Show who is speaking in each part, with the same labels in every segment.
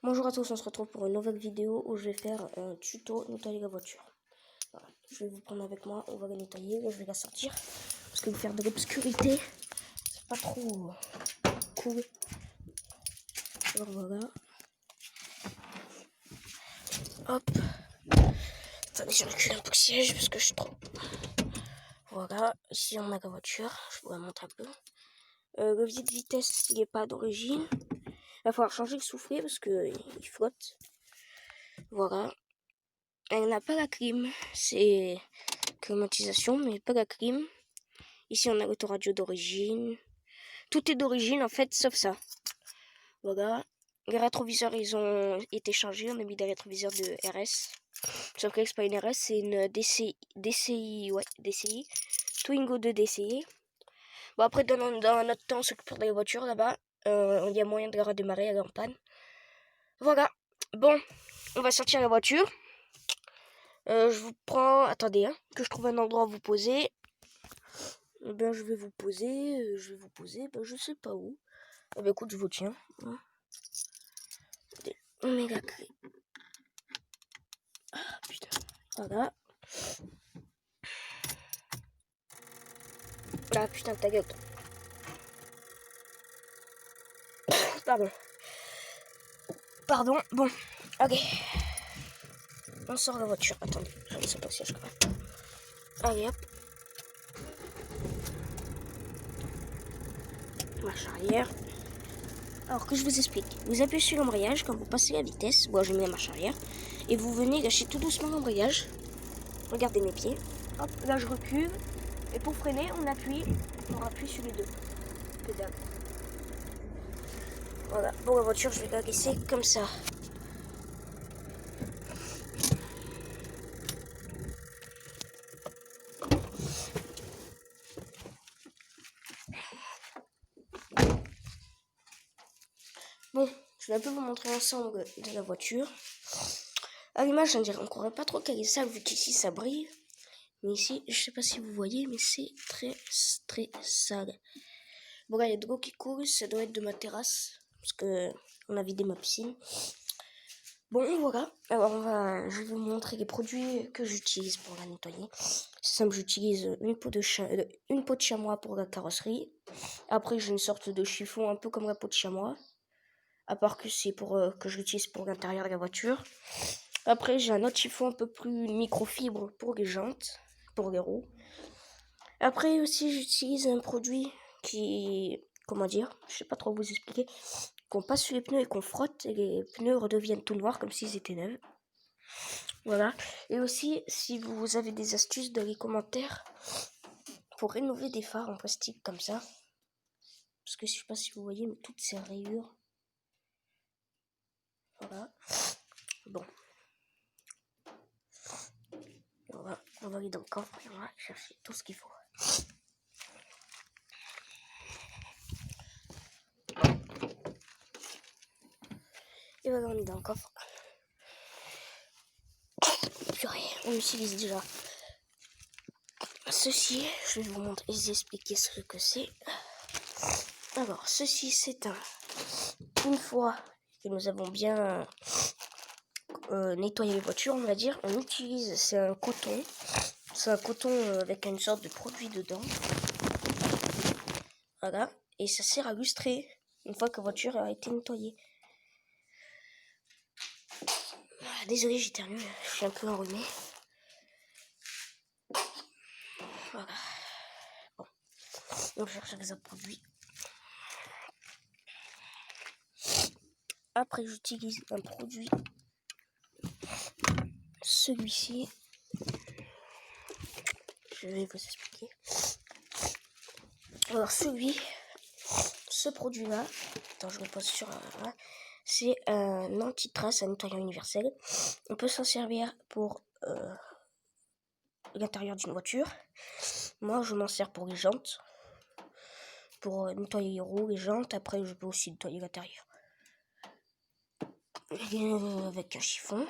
Speaker 1: Bonjour à tous, on se retrouve pour une nouvelle vidéo où je vais faire un tuto nettoyer la voiture. Voilà. Je vais vous prendre avec moi, on va la nettoyer, je vais la sortir. Parce que faire de l'obscurité, c'est pas trop cool. Alors voilà. Hop. Attendez, je recule un peu le siège parce que je suis trop... Voilà, ici on a la voiture, je vous la montre un peu. Le vide-vitesse, il n'est pas d'origine. Il va falloir changer le soufflet parce qu'il flotte. Voilà. Elle n'a pas la clim, c'est climatisation, mais pas la clim. Ici, on a l'autoradio d'origine. Tout est d'origine, en fait, sauf ça. Voilà. Les rétroviseurs, ils ont été changés. On a mis des rétroviseurs de RS. Sauf que c'est pas une RS, c'est une DCI. Ouais, DCI. Twingo de DCI. Bon, après, dans notre temps, on s'occupe des voitures, là-bas. Il y a moyen de la redémarrer, elle est en panne. Voilà. Bon, on va sortir la voiture. Je vous prends... Attendez, hein, que je trouve un endroit où vous poser. Eh bien, je vais vous poser, je sais pas où. Eh bien, écoute, je vous tiens. On met la clé. Ah, putain. Voilà. Ah, putain, ta gueule. Pardon. Pardon, bon. Ok. On sort la voiture. Attendez, je ne sais pas si je crois. Allez, hop. Marche arrière. Alors que je vous explique. Vous appuyez sur l'embrayage quand vous passez la vitesse. Bon, je mets la marche arrière. Et vous venez lâcher tout doucement l'embrayage. Regardez mes pieds. Hop, là je recule. Et pour freiner, on appuie sur les deux pédales. Voilà. Bon, la voiture, je vais la laisser comme ça. Bon, je vais un peu vous montrer l'ensemble de la voiture. À l'image, on dirait encore pas trop qu'elle est sale, vu qu'ici ça brille. Mais ici, je sais pas si vous voyez, mais c'est très sale. Bon, là, il y a de l'eau qui coule, ça doit être de ma terrasse, parce que on a vidé ma piscine. Bon, voilà. Alors, je vais vous montrer les produits que j'utilise pour la nettoyer. C'est simple, j'utilise une peau de chamois pour la carrosserie. Après, j'ai une sorte de chiffon, un peu comme la peau de chamois. À part que c'est pour que je l'utilise pour l'intérieur de la voiture. Après, j'ai un autre chiffon un peu plus microfibre pour les jantes, pour les roues. Après aussi, j'utilise un produit qui, comment dire, je sais pas trop vous expliquer, qu'on passe sur les pneus et qu'on frotte et les pneus redeviennent tout noirs comme s'ils étaient neufs. Voilà. Et aussi, si vous avez des astuces dans les commentaires pour rénover des phares en plastique comme ça, parce que je sais pas si vous voyez, mais toutes ces rayures. Voilà. Bon. On va aller dans le coffre et on va chercher tout ce qu'il faut. Et voilà, on est dans le coffre. Purée, on utilise déjà ceci. Je vais vous expliquer ce que c'est. Alors, ceci, c'est une fois que nous avons bien nettoyé les voitures, on va dire, on utilise, c'est un coton. C'est un coton avec une sorte de produit dedans. Voilà. Et ça sert à lustrer une fois que la voiture a été nettoyée. Désolé, j'ai éternué, je suis un peu enrhumé. Voilà. Bon. On cherche les autres produits. Après, j'utilise un produit. Celui-ci. Je vais vous expliquer. Alors, ce produit-là, attends, je repose sur un. C'est un anti-trace, un nettoyant universel. On peut s'en servir pour l'intérieur d'une voiture. Moi, je m'en sers pour les jantes. Pour nettoyer les roues, les jantes. Après, je peux aussi nettoyer l'intérieur. Avec un chiffon.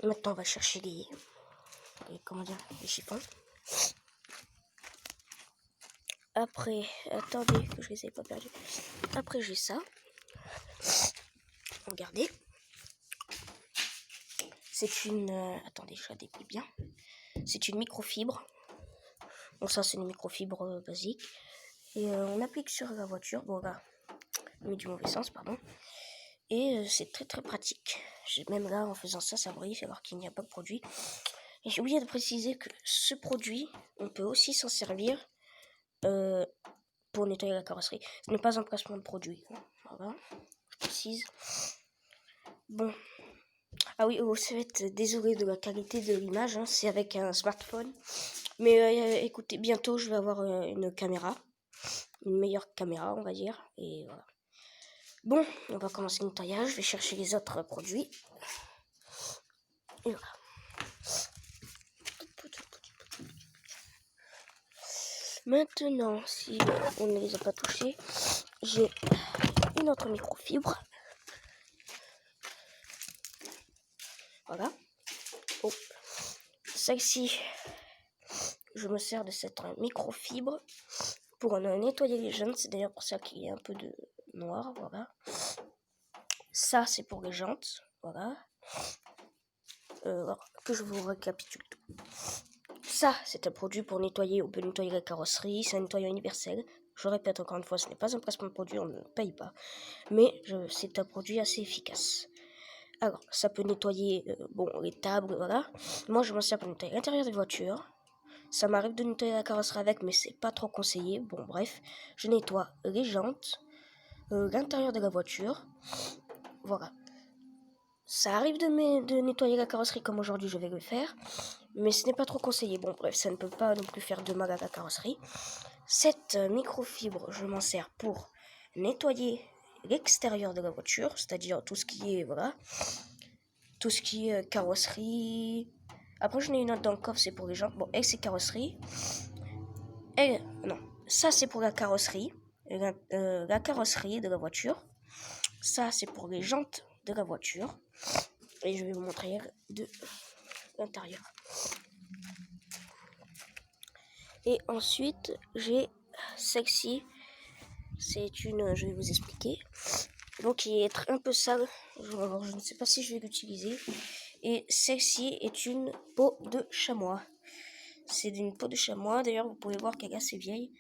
Speaker 1: Maintenant, on va chercher les chiffons. Après, attendez, que je les ai pas perdus. Après, j'ai ça. Regardez. C'est une... attendez, je la déplie bien. C'est une microfibre. Bon, ça, c'est une microfibre basique. Et on applique sur la voiture. Bon, là, mais du mauvais sens, pardon. Et c'est très très pratique. Même là, en faisant ça, ça brille, alors qu'il n'y a pas de produit. Et j'ai oublié de préciser que ce produit, on peut aussi s'en servir pour nettoyer la carrosserie. Ce n'est pas un placement de produit. Voilà, je précise. Bon. Ah oui, au fait, désolé de la qualité de l'image, hein, c'est avec un smartphone. Mais écoutez, bientôt je vais avoir une caméra. Une meilleure caméra, on va dire. Et voilà. Bon, on va commencer le nettoyage. Je vais chercher les autres produits. Et voilà. Maintenant, si on ne les a pas touchés, j'ai une autre microfibre. Voilà. Oh. Celle-ci, je me sers de cette microfibre pour nettoyer les jantes. C'est d'ailleurs pour ça qu'il y a un peu de noir. Voilà. Ça, c'est pour les jantes. Voilà. Que je vous récapitule tout. Ça, c'est un produit pour nettoyer. On peut nettoyer la carrosserie. C'est un nettoyant universel. Je répète encore une fois, ce n'est pas un placement de produit, on ne paye pas. Mais c'est un produit assez efficace. Alors, ça peut nettoyer les tables, voilà. Moi, je m'en sers pour nettoyer l'intérieur des voitures. Ça m'arrive de nettoyer la carrosserie avec, mais c'est pas trop conseillé. Bon, bref, je nettoie les jantes, l'intérieur de la voiture. Voilà. Ça arrive de nettoyer la carrosserie comme aujourd'hui je vais le faire, mais ce n'est pas trop conseillé. Bon, bref, ça ne peut pas non plus faire de mal à la carrosserie. Cette microfibre, je m'en sers pour nettoyer l'extérieur de la voiture, c'est-à-dire tout ce qui est, voilà, tout ce qui est carrosserie. Après, j'en ai une autre dans le coffre, c'est pour les jantes. Bon, elle, c'est carrosserie. Elle, non, ça, c'est pour la carrosserie. La carrosserie de la voiture. Ça, c'est pour les jantes de la voiture. Et je vais vous montrer de l'intérieur. Et ensuite, j'ai celle-ci. C'est une, je vais vous expliquer. Donc, qui est un peu sale. Alors, je ne sais pas si je vais l'utiliser. Et celle-ci est une peau de chamois. C'est d'une peau de chamois. D'ailleurs, vous pouvez voir qu'elle est assez vieille.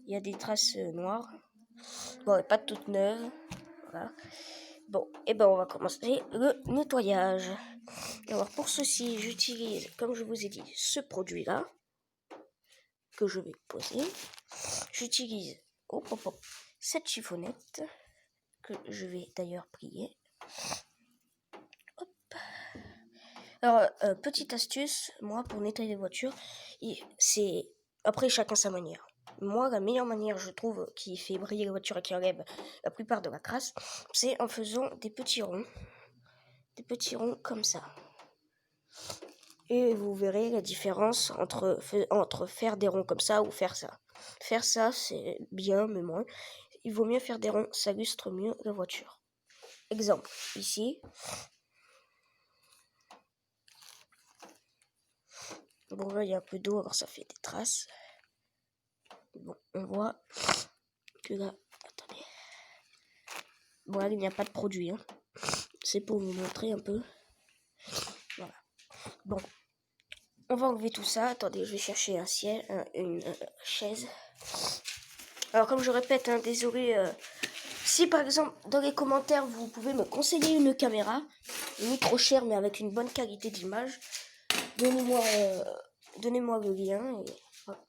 Speaker 1: Il y a des traces noires. Bon, elle n'est pas toute neuve. Voilà. Bon, et ben on va commencer le nettoyage. Alors, pour ceci, j'utilise, comme je vous ai dit, ce produit-là. Que je vais poser. J'utilise cette chiffonnette. Que je vais d'ailleurs plier. Hop. Alors, petite astuce, moi, pour nettoyer les voitures, c'est... Après, chacun sa manière. Moi, la meilleure manière, je trouve, qui fait briller les voitures et qui enlève la plupart de la crasse, c'est en faisant des petits ronds. Des petits ronds comme ça. Et vous verrez la différence entre faire des ronds comme ça ou faire ça. Faire ça, c'est bien, mais moins. Il vaut mieux faire des ronds, ça illustre mieux la voiture. Exemple, ici. Bon, là, il y a un peu d'eau, alors ça fait des traces. Bon, on voit que là... Attendez. Bon, là, il n'y a pas de produit. Hein. C'est pour vous montrer un peu. Voilà. Bon. On va enlever tout ça. Attendez, je vais chercher une chaise. Alors, comme je répète, hein, désolé... si par exemple dans les commentaires vous pouvez me conseiller une caméra, ni trop chère mais avec une bonne qualité d'image, donnez-moi le lien. Et voilà.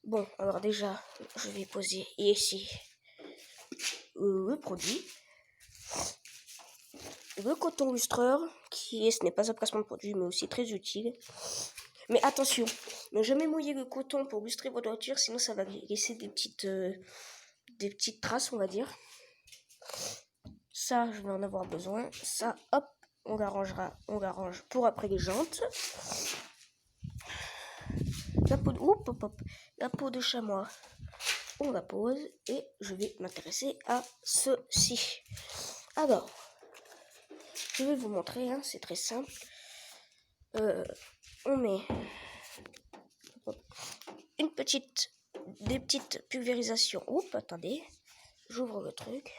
Speaker 1: Bon, alors déjà je vais poser ici le produit, le coton lustreur ce n'est pas un placement de produit mais aussi très utile. Mais attention, ne jamais mouiller le coton pour lustrer votre voiture, sinon ça va laisser des petites traces, on va dire. Ça, je vais en avoir besoin. Ça, hop, on l'arrange pour après les jantes. La peau de chamois, on la pose et je vais m'intéresser à ceci. Alors, je vais vous montrer, hein, c'est très simple. On met des petites pulvérisations. Oups, attendez, j'ouvre le truc.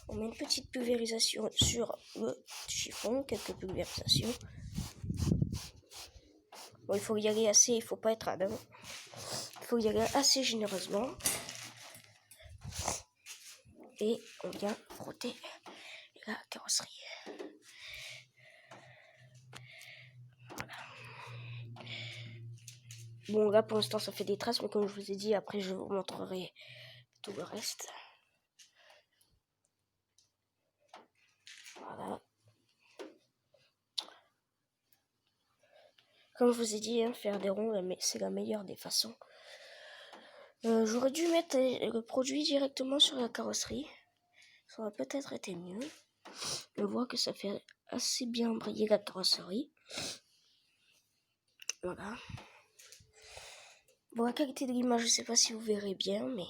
Speaker 1: On met une petite pulvérisation sur le chiffon, quelques pulvérisations. Bon, il faut y aller assez, il faut pas être radin. Il faut y aller assez généreusement. Et on vient frotter la carrosserie. Voilà. Bon, là pour l'instant ça fait des traces, mais comme je vous ai dit, après je vous montrerai tout le reste. Voilà. Comme je vous ai dit, faire des ronds, c'est la meilleure des façons. J'aurais dû mettre le produit directement sur la carrosserie. Ça aurait peut-être été mieux. Je vois que ça fait assez bien briller la carrosserie. Voilà. Bon, la qualité de l'image, je ne sais pas si vous verrez bien, mais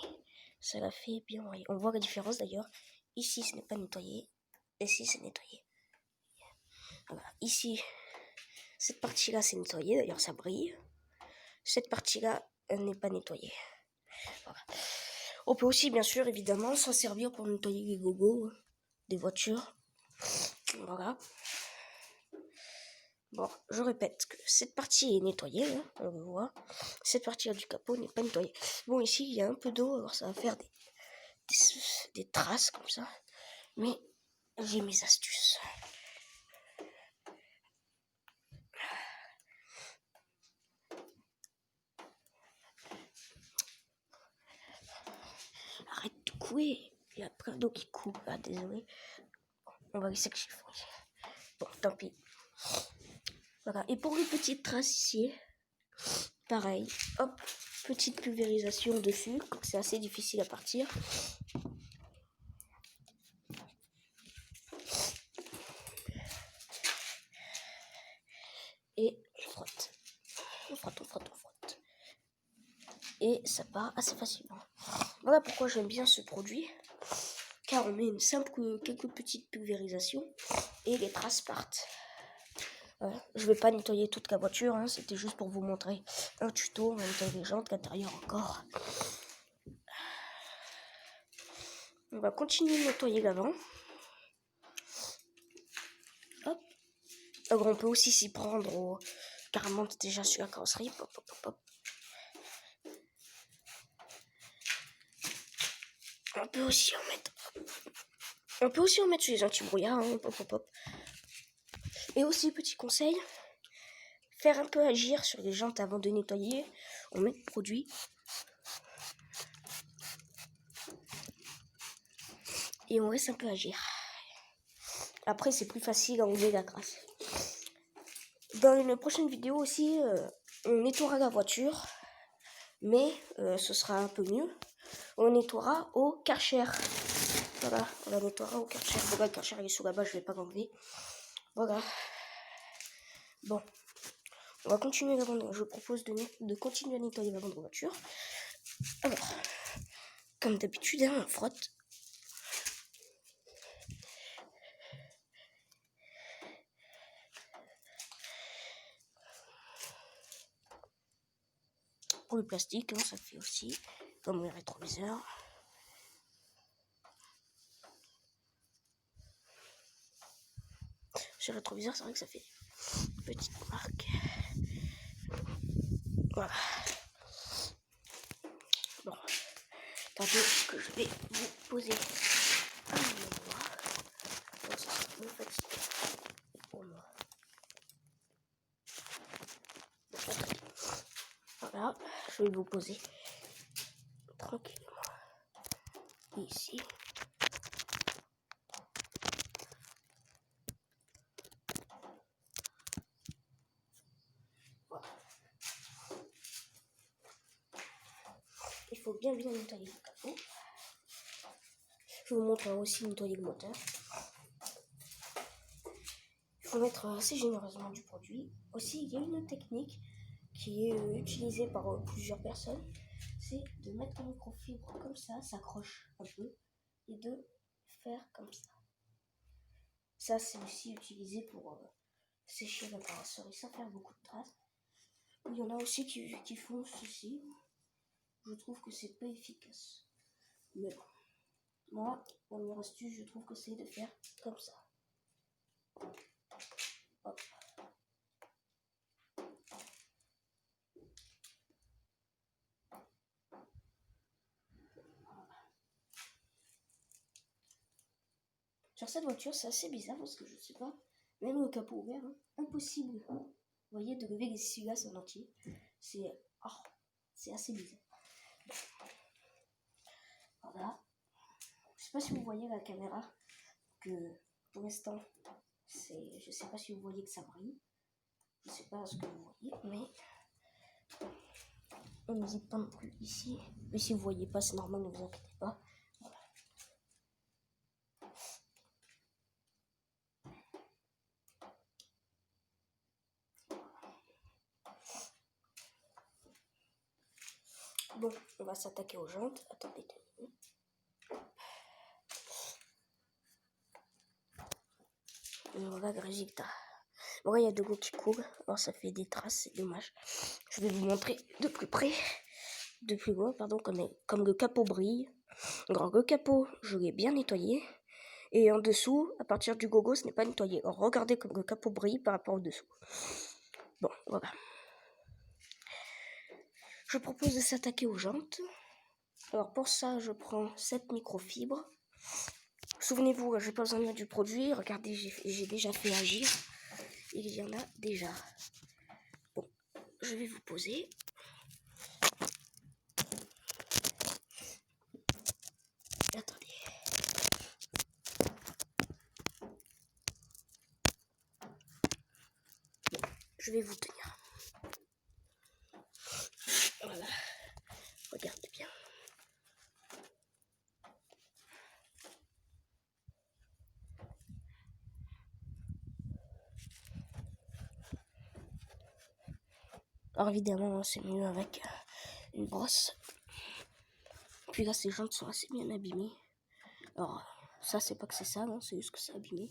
Speaker 1: ça l'a fait bien briller. On voit la différence d'ailleurs. Ici, ce n'est pas nettoyé. Ici, c'est nettoyé. Voilà. Ici, cette partie-là, c'est nettoyé. D'ailleurs, ça brille. Cette partie-là, elle n'est pas nettoyée. Voilà. On peut aussi, bien sûr, évidemment, s'en servir pour nettoyer les gogos des voitures. Voilà. Bon, je répète que cette partie est nettoyée, hein, on le voit. Cette partie du capot n'est pas nettoyée. Bon, ici, il y a un peu d'eau, alors ça va faire des traces comme ça. Mais j'ai mes astuces. Arrête de couler. Il y a plein d'eau qui coule. Ah, désolé. On va laisser le chiffon. Bon, tant pis. Voilà. Et pour les petites traces ici, pareil. Hop, petite pulvérisation dessus. C'est assez difficile à partir. Et on frotte. On frotte, on frotte, on frotte. Et ça part assez facilement. Voilà pourquoi j'aime bien ce produit. Car on met une simple, quelques petites pulvérisations et les traces partent. Voilà. Je vais pas nettoyer toute la voiture, hein, c'était juste pour vous montrer un tuto. On va nettoyer les jantes, l'intérieur encore. On va continuer de nettoyer l'avant. Hop. Alors on peut aussi s'y prendre carrément déjà sur la carrosserie. Hop, hop, hop, hop. On peut aussi en mettre. On peut aussi en mettre sur les anti-brouillards. Hein, hop, hop, hop. Et aussi petit conseil, faire un peu agir sur les jantes avant de nettoyer. On met le produit. Et on laisse un peu agir. Après, c'est plus facile à enlever la crasse. Dans une prochaine vidéo aussi, on nettoiera la voiture. Mais ce sera un peu mieux. On nettoiera au Karcher. Voilà, on la nettoiera au Karcher. Bon, le Karcher il est sous là-bas, je vais pas l'enlever. Voilà. Bon. On va continuer la vendre. Je propose de continuer à nettoyer la vendre voiture. Alors, comme d'habitude, hein, on frotte. Pour le plastique, hein, ça fait aussi comme les rétroviseurs. Sur le rétroviseur, c'est vrai que ça fait une petite marque. Voilà. Bon, attendez que je vais vous poser un endroit. Bon, ça sera moins fatigué pour moi. Voilà, je vais vous poser tranquillement ici. Voilà. Il faut bien nettoyer le capot. Je vous montrerai aussi nettoyer le moteur. Il faut mettre assez généreusement du produit. Aussi, il y a une technique qui est utilisée par plusieurs personnes. C'est de mettre le microfibre comme ça s'accroche un peu, et de faire comme ça. Ça, c'est aussi utilisé pour sécher la carrosserie sans faire beaucoup de traces. Il y en a aussi qui font ceci. Je trouve que c'est pas efficace. Mais bon, Moi, première astuce, je trouve que c'est de faire comme ça. Hop. Sur cette voiture, c'est assez bizarre parce que je sais pas, même le capot ouvert, hein, impossible. Vous voyez, de lever les essuie-glaces en entier. C'est assez bizarre. Voilà. Je sais pas si vous voyez la caméra, que pour l'instant, je sais pas si vous voyez que ça brille. Je sais pas ce que vous voyez, mais on n'hésite pas non plus ici. Mais si vous voyez pas, c'est normal, ne vous inquiétez pas. Voilà. Bon, on va s'attaquer aux jantes. Attendez 2 minutes. Voilà le résultat. Bon, il y a 2 gouttes qui coulent. Alors ça fait des traces, c'est dommage. Je vais vous montrer de plus près, de plus loin, pardon, comme le capot brille. Alors le capot, je l'ai bien nettoyé. Et en dessous, à partir du gogo, ce n'est pas nettoyé. Alors regardez comme le capot brille par rapport au dessous. Bon, voilà. Je propose de s'attaquer aux jantes. Alors pour ça, je prends 7 microfibres. Souvenez-vous, je n'ai pas besoin de mettre du produit. Regardez, j'ai déjà fait agir. Il y en a déjà. Bon, je vais vous poser. Attendez. Je vais vous tenir. Voilà. Regardez bien. Alors évidemment, c'est mieux avec une brosse. Puis là, ces jantes sont assez bien abîmées. Alors, ça, c'est pas que c'est sale, hein, c'est juste que c'est abîmé.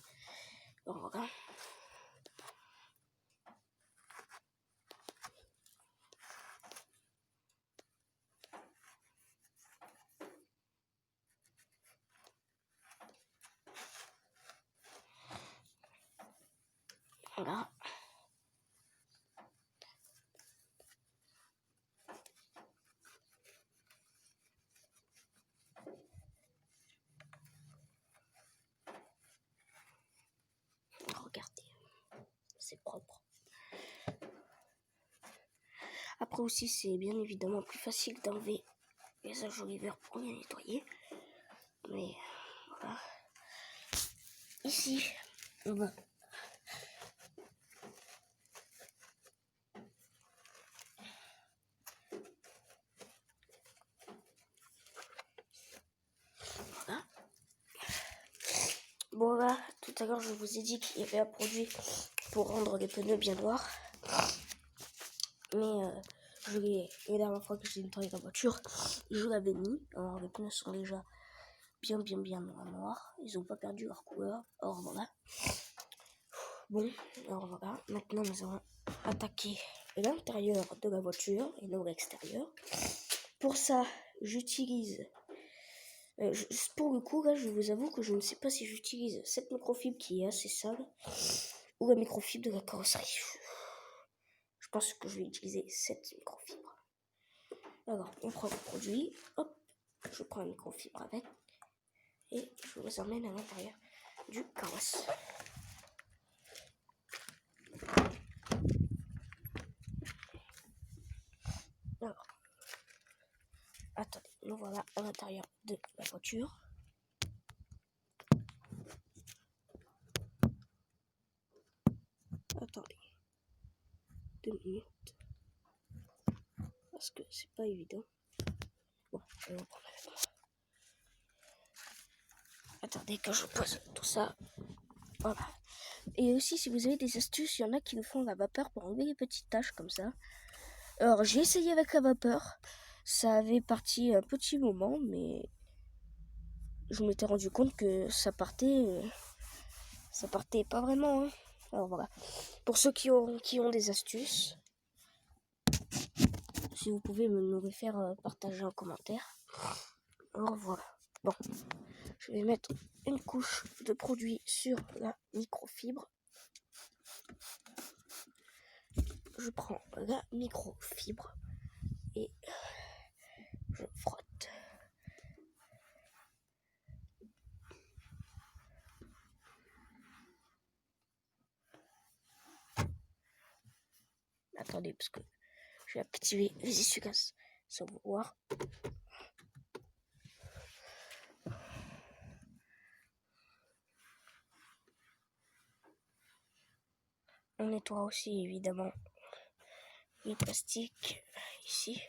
Speaker 1: Alors voilà. Voilà. Regardez, c'est propre. Après aussi, c'est bien évidemment plus facile d'enlever les ajouriveurs pour bien nettoyer. Mais voilà. Ici, on va voilà. Bon là, tout à l'heure je vous ai dit qu'il y avait un produit pour rendre les pneus bien noirs. Mais la dernière fois que j'ai nettoyé la voiture, je l'avais mis. Alors les pneus sont déjà bien noirs. Ils n'ont pas perdu leur couleur. Alors voilà. Bon, alors voilà. Maintenant nous allons attaquer l'intérieur de la voiture et non l'extérieur. Pour ça, j'utilise... pour le coup, là, je vous avoue que je ne sais pas si j'utilise cette microfibre qui est assez sale ou la microfibre de la carrosserie. Je pense que je vais utiliser cette microfibre. Alors, on prend le produit, hop, je prends la microfibre avec et je vous emmène à l'intérieur du carrosse. Alors, attendez, nous voilà à l'intérieur de la voiture. Attendez 2 minutes parce que c'est pas évident. Bon, je vais reprendre avec moi. Attendez que je pose tout ça. Voilà. Et aussi, si vous avez des astuces, il y en a qui le font à la vapeur pour enlever les petites taches comme ça. Alors, j'ai essayé avec la vapeur. Ça avait parti un petit moment, mais je m'étais rendu compte que ça partait pas vraiment. Hein. Alors voilà. Pour ceux qui ont des astuces, si vous pouvez me les faire partager en commentaire. Alors voilà. Bon, Je vais mettre une couche de produit sur la microfibre. Je prends la microfibre et je frotte. Attendez, parce que je vais activer les essuie-glaces sans vouloir. On nettoie aussi évidemment les plastiques ici.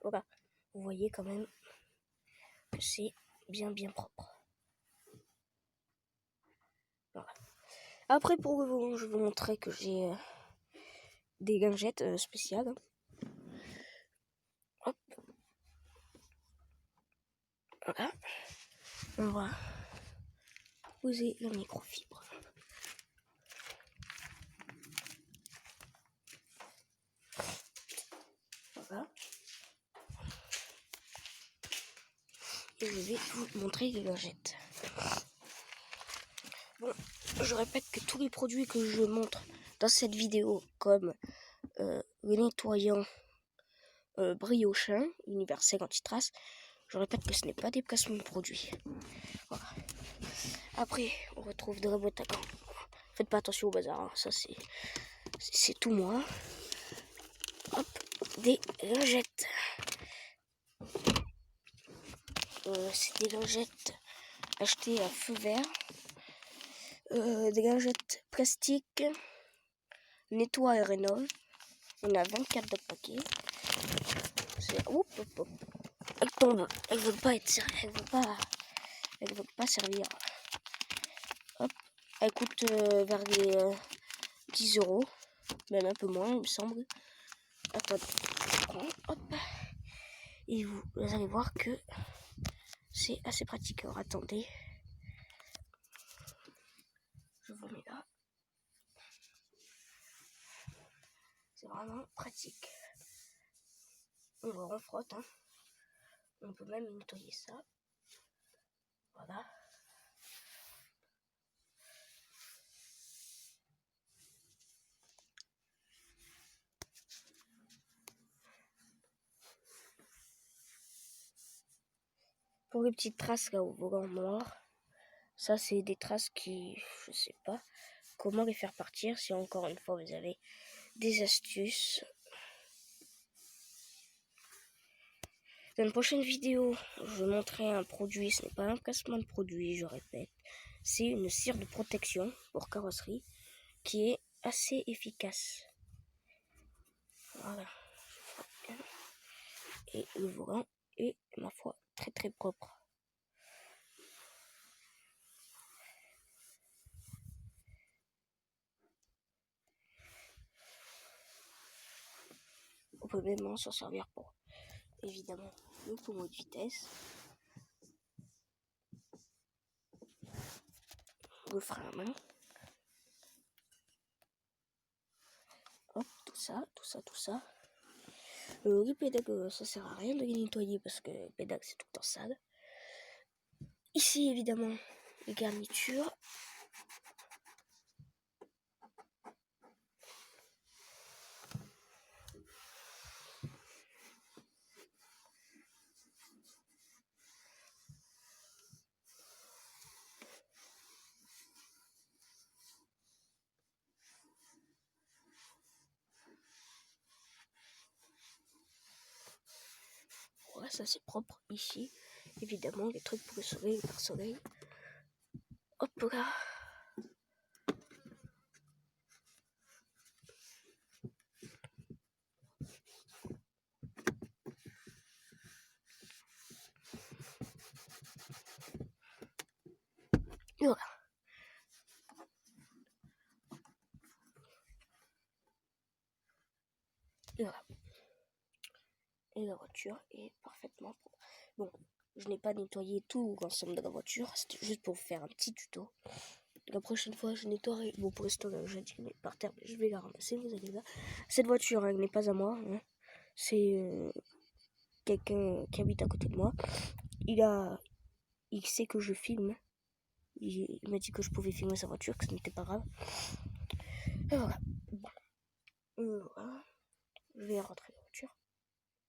Speaker 1: Voilà, vous voyez quand même que c'est bien propre. Voilà. Après pour le moment, je vais vous montrer que j'ai des lingettes spéciales. Hop. Voilà. On va poser la microfibre. Voilà. Et je vais vous montrer les lingettes. Bon, je répète que tous les produits que je montre dans cette vidéo, comme le nettoyant briochin universel anti-trace, je répète que ce n'est pas des placements de produits. Voilà. Après, on retrouve de la boîte à gants. Faites pas attention au bazar, hein. Ça c'est tout moi. Hop, des lingettes. C'est des lingettes achetées à feu vert. Des lingettes plastiques. Nettoie et rénove. On a 24 de paquets. Hop. Elle tombe. Elle veut pas être servie. Elle veut pas servir. Hop. Elle coûte vers les 10 €. Même un peu moins, il me semble. Attendez. Je prends. Hop. Et vous allez voir que c'est assez pratique. Alors attendez. Je vous mets là. C'est vraiment pratique. On frotte. Hein. On peut même nettoyer ça. Voilà. Pour les petites traces là au volant noir, ça c'est des traces qui, je sais pas comment les faire partir. Si encore une fois vous avez des astuces. Dans une prochaine vidéo, je vais montrer un produit. Ce n'est pas un placement de produit, je répète. C'est une cire de protection pour carrosserie qui est assez efficace. Voilà. Et le volant est, ma foi, très propre. On peut même s'en servir pour, évidemment, le pommeau de vitesse, le frein à main. Hop, tout ça. Les pédales, ça sert à rien de les nettoyer parce que les pédales c'est tout le temps sale. Ici, évidemment, les garnitures. Voilà, ça c'est propre ici. Évidemment, les trucs pour le soleil, le pare-soleil. Hop là. Et voilà. Et voilà. Et la voiture est parfaitement propre. Bon, je n'ai pas nettoyé tout l'ensemble de la voiture. C'était juste pour vous faire un petit tuto. La prochaine fois, je nettoierai. Bon, pour l'instant, j'ai dit qu'elle est par terre, mais je vais la ramasser, vous allez voir. Cette voiture, elle n'est pas à moi. Hein. C'est quelqu'un qui habite à côté de moi. Il sait que je filme. Il m'a dit que je pouvais filmer sa voiture, que ce n'était pas grave. Et voilà. Bon. Voilà. Je vais rentrer dans la voiture.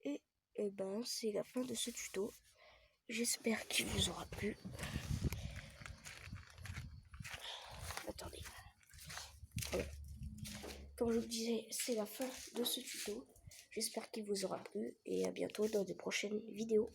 Speaker 1: Et ben, c'est la fin de ce tuto. J'espère qu'il vous aura plu. Attendez. Voilà. Comme je vous disais, c'est la fin de ce tuto. J'espère qu'il vous aura plu et à bientôt dans de prochaines vidéos.